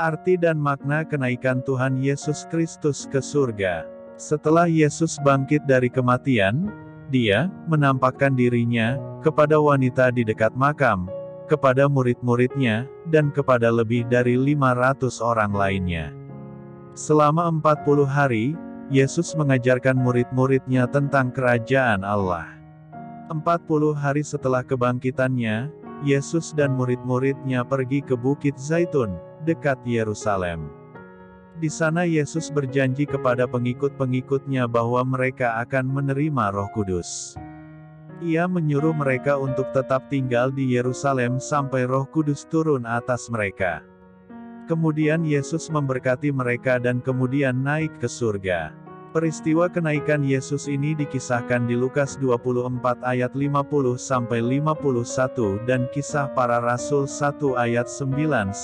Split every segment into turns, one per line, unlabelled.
Arti dan makna kenaikan Tuhan Yesus Kristus ke surga. Setelah Yesus bangkit dari kematian, Dia menampakkan dirinya kepada wanita di dekat makam, kepada murid-muridnya, dan kepada lebih dari 500 orang lainnya. Selama 40 hari, Yesus mengajarkan murid-muridnya tentang kerajaan Allah. 40 hari setelah kebangkitannya, Yesus dan murid-muridnya pergi ke Bukit Zaitun, dekat Yerusalem. Di sana Yesus berjanji kepada pengikut-pengikutnya bahwa mereka akan menerima Roh Kudus. Ia menyuruh mereka untuk tetap tinggal di Yerusalem sampai Roh Kudus turun atas mereka. Kemudian Yesus memberkati mereka dan kemudian naik ke surga. Peristiwa kenaikan Yesus ini dikisahkan di Lukas 24 ayat 50-51 dan Kisah Para Rasul 1 ayat 9-11.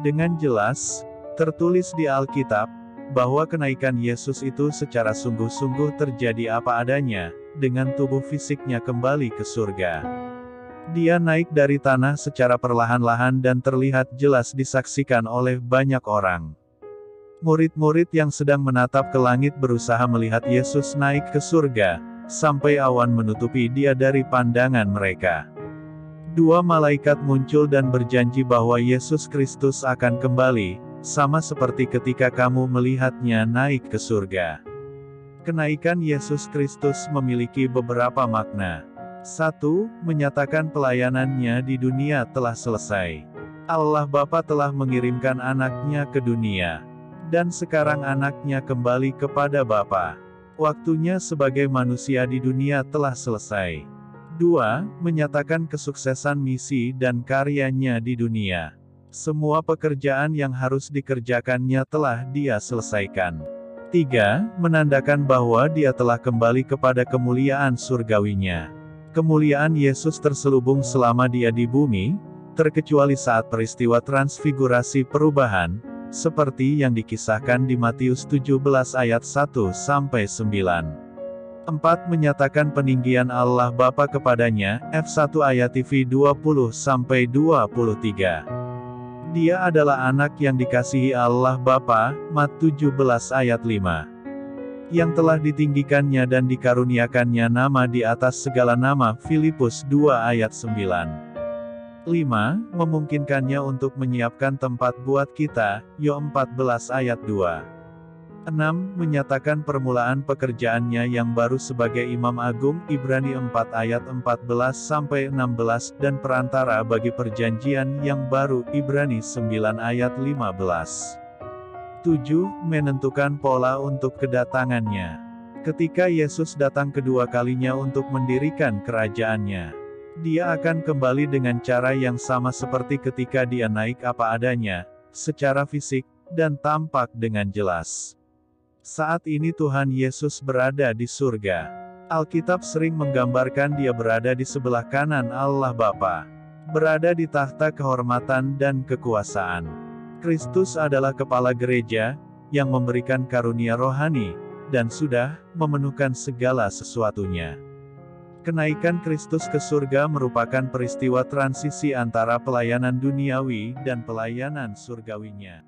Dengan jelas, tertulis di Alkitab, bahwa kenaikan Yesus itu secara sungguh-sungguh terjadi apa adanya, dengan tubuh fisiknya kembali ke surga. Dia naik dari tanah secara perlahan-lahan dan terlihat jelas disaksikan oleh banyak orang. Murid-murid yang sedang menatap ke langit berusaha melihat Yesus naik ke surga, sampai awan menutupi dia dari pandangan mereka. Dua malaikat muncul dan berjanji bahwa Yesus Kristus akan kembali, sama seperti ketika kamu melihatnya naik ke surga. Kenaikan Yesus Kristus memiliki beberapa makna. 1. Menyatakan pelayanannya di dunia telah selesai. Allah Bapa telah mengirimkan anaknya ke dunia. Dan sekarang anaknya kembali kepada Bapa. Waktunya sebagai manusia di dunia telah selesai. 2. Menyatakan kesuksesan misi dan karyanya di dunia. Semua pekerjaan yang harus dikerjakannya telah Dia selesaikan. 3. Menandakan bahwa Dia telah kembali kepada kemuliaan surgawinya. Kemuliaan Yesus terselubung selama Dia di bumi, terkecuali saat peristiwa transfigurasi perubahan, seperti yang dikisahkan di Matius 17 ayat 1-9. 4. Menyatakan peninggian Allah Bapa kepadanya, F1 ayat TV 20-23. Dia adalah anak yang dikasihi Allah Bapa, Mat 17 ayat 5. Yang telah ditinggikannya dan dikaruniakannya nama di atas segala nama, Filipus 2 ayat 9. 5. Memungkinkannya untuk menyiapkan tempat buat kita, Yo 14 ayat 2. 6. Menyatakan permulaan pekerjaannya yang baru sebagai Imam Agung, Ibrani 4 ayat 14-16, dan perantara bagi perjanjian yang baru, Ibrani 9 ayat 15. 7. Menentukan pola untuk kedatangannya. Ketika Yesus datang kedua kalinya untuk mendirikan kerajaannya, Dia akan kembali dengan cara yang sama seperti ketika Dia naik apa adanya, secara fisik, dan tampak dengan jelas. Saat ini Tuhan Yesus berada di surga. Alkitab sering menggambarkan Dia berada di sebelah kanan Allah Bapa. Berada di tahta kehormatan dan kekuasaan. Kristus adalah kepala gereja, yang memberikan karunia rohani, dan sudah memenuhkan segala sesuatunya. Kenaikan Kristus ke surga merupakan peristiwa transisi antara pelayanan duniawi dan pelayanan surgawinya.